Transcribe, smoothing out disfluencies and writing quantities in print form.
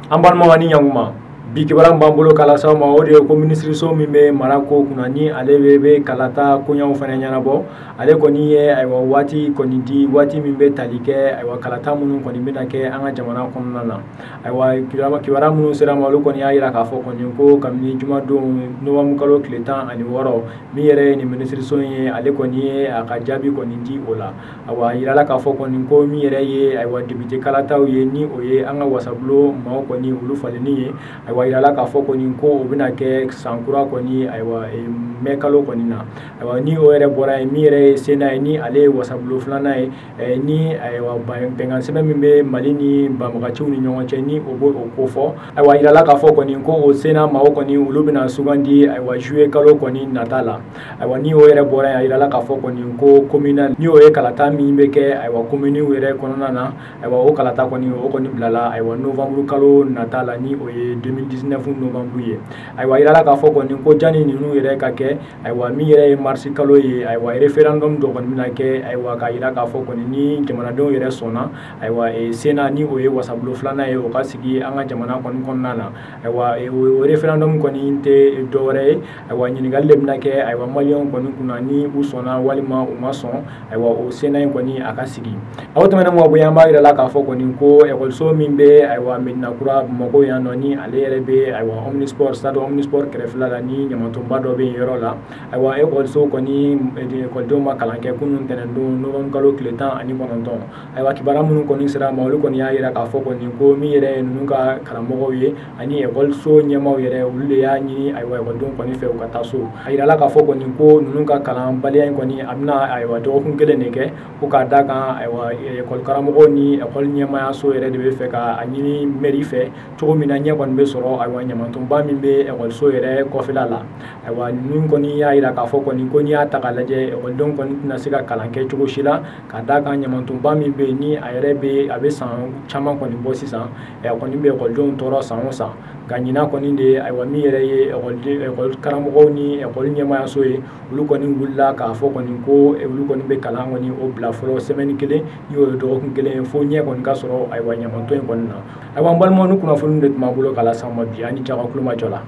An balimaw ni ɲankuma bi kibaran b'an bolo kala saw ma o de ye ko minisiriso min bɛ mara ko kunna ni ale bɛ kalata koɲɛw fana ɲɛnabɔ ale kɔni ye ayiwa waati kɔni di waati min bɛ tali kɛ ayiwa kalata minnu kɔni bɛna kɛ an ka jamana kɔnɔna na ayiwa kibaran minnu sera ma olu kɔni y'a jira k'a fɔ kɔni ko kabini jumadon nowanburu kalo tile 16 min yɛrɛ ye nin minisiriso ye ale kɔni ye a ka jaabi kɔni di o la ayiwa a yirala k'a fɔ kɔni ko min yɛrɛ ye ayiwa député kalataw ye ni o ye an ka wasabulon maaw kɔni olu falenni ye ayiwa yirala k'a fɔ kɔni ko o bɛna kɛ san kura kɔni ayiwa mai kalo kɔni na ayiwa ni o yɛrɛ bɔra yen min yɛrɛ ye Sena ye ni ale ye wasabulon filanan ye ni ayiwa bɛnkan sɛbɛn min bɛ Mali ni banbaganciw ni ɲɔgɔn cɛ ni o b'o ko fɔ ayiwa yirala k'a fɔ kɔni ko o Sena maaw kɔni olu bɛna sugandi ayiwa juillet kalo kɔni nata la ayiwa ni o yɛrɛ bɔra yen a yirala k'a fɔ kɔni ko communal ni o ye kalata min bɛ kɛ ayiwa communes yɛrɛ kɔnɔna na ayiwa o kalata kɔni o kɔni bilala ayiwa novembre kalo nata la ni o ye 2019 novembre ye ayiwa yirala k'a fɔ kɔni ko jani ninnu yɛrɛ ka kɛ ayiwa min yɛrɛ ye mars kalo ye ayiwa référendum dɔ kɔni bɛna kɛ ayiwa ka yira k'a fɔ kɔni ni jamanadenw yɛrɛ sɔnna ayiwa Sena ni o ye wasabulon filanan ye o ka sigi an ka jamana kɔni kɔnɔna na ayiwa o référendum kɔni tɛ dɔwɛrɛ ye ayiwa ɲininkali de bɛna kɛ ayiwa maliyɛnw kɔni kunna ni u sɔnna walima u ma sɔn ayiwa o Sena in kɔni a ka sigi aw tɛmɛnen kɔ bɔ yan an b'a yirala k'a fɔ kɔni ko ekɔliso min bɛ ayiwa Medina Kura Bamakɔ yan nɔ ni ale yɛrɛ bɛ ayiwa Omnisport stade Omnisport kɛrɛfɛla la ni ɲamatonba dɔ bɛ yen yɔrɔ la ayiwa ekɔliso kɔni ekɔlidenw ma kalan kɛ kunun ntɛnɛndon novembre kalo tile 19 ayiwa kibaruya minnu kɔni sera ma olu kɔni y'a jira k'a fɔ kɔni ko min yɛrɛ ye ninnu ka karamɔgɔw ye ani ekɔliso ɲɛmaaw yɛrɛ olu de y'a ɲini ayiwa ekɔlidenw kɔni fɛ u ka taa so a yirala k'a fɔ kɔni ko ninnu ka kalanbaliya in kɔni a bɛna ayiwa dɔgɔkun kelen de kɛ ko k'a da kan ayiwa ekɔli karamɔgɔw ni ekɔli ɲɛmaayaso yɛrɛ de bɛ fɛ k'a ɲini mairie fɛ cogo min na ɲɛ kɔni bɛ sɔrɔ ayiwa ɲamatonba min bɛ ekɔliso yɛrɛ kɔfɛla la ayiwa ninnu kɔni y'a jira k'a fɔ kɔni ko n'i y'a ta k'a lajɛ ekɔlidenw kɔni tɛna se ka kalan kɛ cogo si la k'a da kan ɲamatonba min bɛ yen ni a yɛrɛ bɛ san caman kɔni bɔ sisan a kɔni bɛ ekɔlidenw tɔɔrɔ san o san nka ɲinan kɔni de ayiwa min yɛrɛ ye ekɔli karamɔgɔw ni ekɔli ɲɛmaayaso ye olu kɔni wulila k'a fɔ kɔni ko olu kɔni bɛ kalan kɔni o bila fɔlɔ semaine kelen ni o ye dɔgɔkun kelen ye fo ɲɛ kɔni ka sɔrɔ ayiwa ɲamaton in kɔni na ayiwa n balimaw ni kunnafoni de tun b'an bolo k'a las'aw ma bi ani jaba kulo ma jɔ la